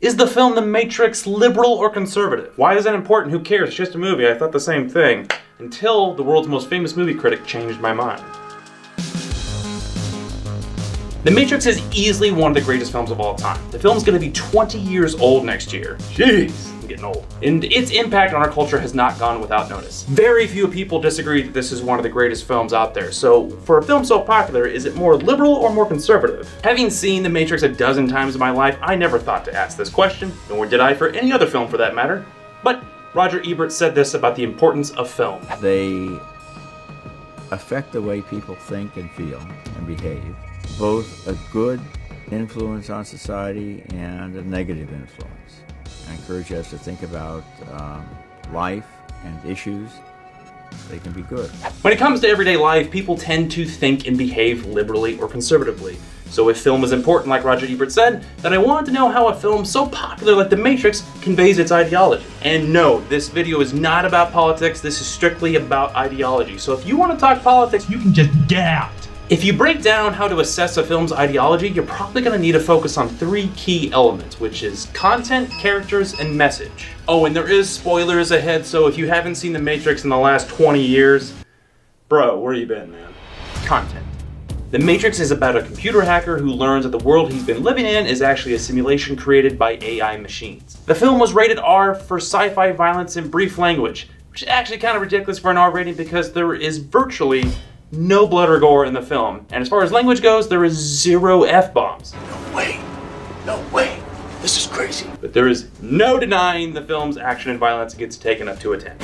Is the film The Matrix liberal or conservative? Why is that important? Who cares? It's just a movie. I thought the same thing. Until the world's most famous movie critic changed my mind. The Matrix is easily one of the greatest films of all time. The film's gonna be 20 years old next year. Jeez, I'm getting old. And its impact on our culture has not gone without notice. Very few people disagree that this is one of the greatest films out there. So, for a film so popular, is it more liberal or more conservative? Having seen The Matrix a dozen times in my life, I never thought to ask this question, nor did I for any other film for that matter. But Roger Ebert said this about the importance of film. They affect the way people think and feel and behave. Both a good influence on society and a negative influence. I encourage us to think about life and issues. They can be good. When it comes to everyday life, people tend to think and behave liberally or conservatively. So if film is important, like Roger Ebert said, then I wanted to know how a film so popular like The Matrix conveys its ideology. And no, this video is not about politics, this is strictly about ideology. So if you want to talk politics, you can just get out. If you break down how to assess a film's ideology, you're probably going to need to focus on three key elements, which is content, characters, and message. Oh, and there is spoilers ahead, so if you haven't seen The Matrix in the last 20 years, bro, where you been, man? Content. The Matrix is about a computer hacker who learns that the world he's been living in is actually a simulation created by AI machines. The film was rated R for sci-fi violence and brief language, which is actually kind of ridiculous for an R rating because there is virtually no blood or gore in the film. And as far as language goes, there is 0 F-bombs. No way. No way. This is crazy. But there is no denying the film's action and violence gets taken up to a 10.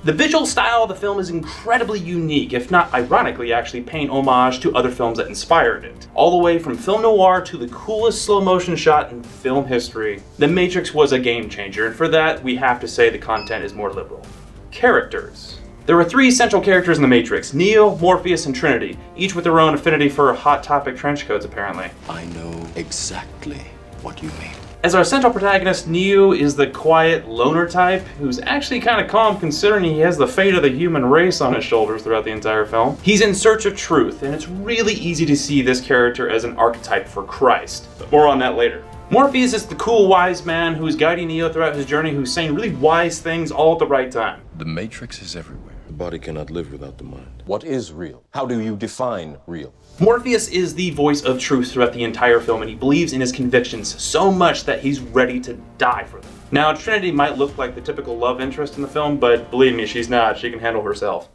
The visual style of the film is incredibly unique, if not ironically actually paying homage to other films that inspired it. All the way from film noir to the coolest slow motion shot in film history. The Matrix was a game changer, and for that we have to say the content is more liberal. Characters. There were 3 central characters in The Matrix, Neo, Morpheus, and Trinity, each with their own affinity for Hot Topic trench coats apparently. I know exactly what you mean. As our central protagonist, Neo is the quiet loner type who's actually kind of calm considering he has the fate of the human race on his shoulders throughout the entire film. He's in search of truth, and it's really easy to see this character as an archetype for Christ, but more on that later. Morpheus is the cool wise man who's guiding Neo throughout his journey, who's saying really wise things all at the right time. The Matrix is everywhere. The body cannot live without the mind. What is real? How do you define real? Morpheus is the voice of truth throughout the entire film, and he believes in his convictions so much that he's ready to die for them. Now, Trinity might look like the typical love interest in the film, but believe me, she's not. She can handle herself.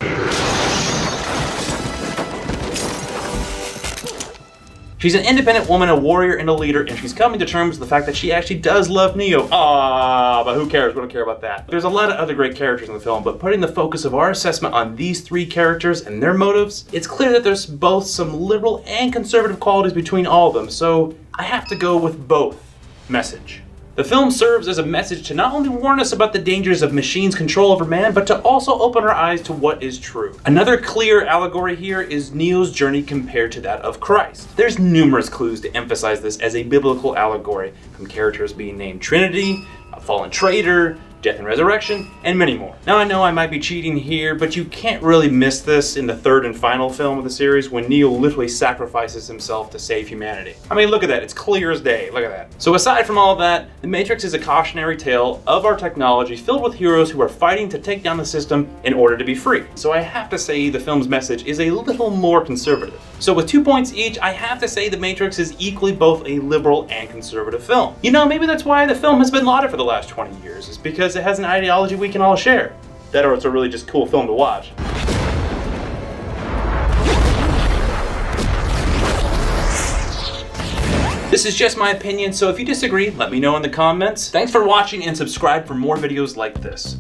She's an independent woman, a warrior, and a leader, and she's coming to terms with the fact that she actually does love Neo. But who cares? We don't care about that. There's a lot of other great characters in the film, but putting the focus of our assessment on these 3 characters and their motives, it's clear that there's both some liberal and conservative qualities between all of them, so I have to go with both. Message. The film serves as a message to not only warn us about the dangers of machines' control over man, but to also open our eyes to what is true. Another clear allegory here is Neo's journey compared to that of Christ. There's numerous clues to emphasize this as a biblical allegory, from characters being named Trinity, a fallen traitor, death and resurrection, and many more. Now I know I might be cheating here, but you can't really miss this in the 3rd and final film of the series when Neo literally sacrifices himself to save humanity. I mean, look at that, it's clear as day, look at that. So aside from all of that, The Matrix is a cautionary tale of our technology filled with heroes who are fighting to take down the system in order to be free. So I have to say the film's message is a little more conservative. So with 2 points each, I have to say The Matrix is equally both a liberal and conservative film. You know, maybe that's why the film has been lauded for the last 20 years, is because it has an ideology we can all share. That or it's a really just cool film to watch. This is just my opinion, so if you disagree, let me know in the comments. Thanks for watching and subscribe for more videos like this.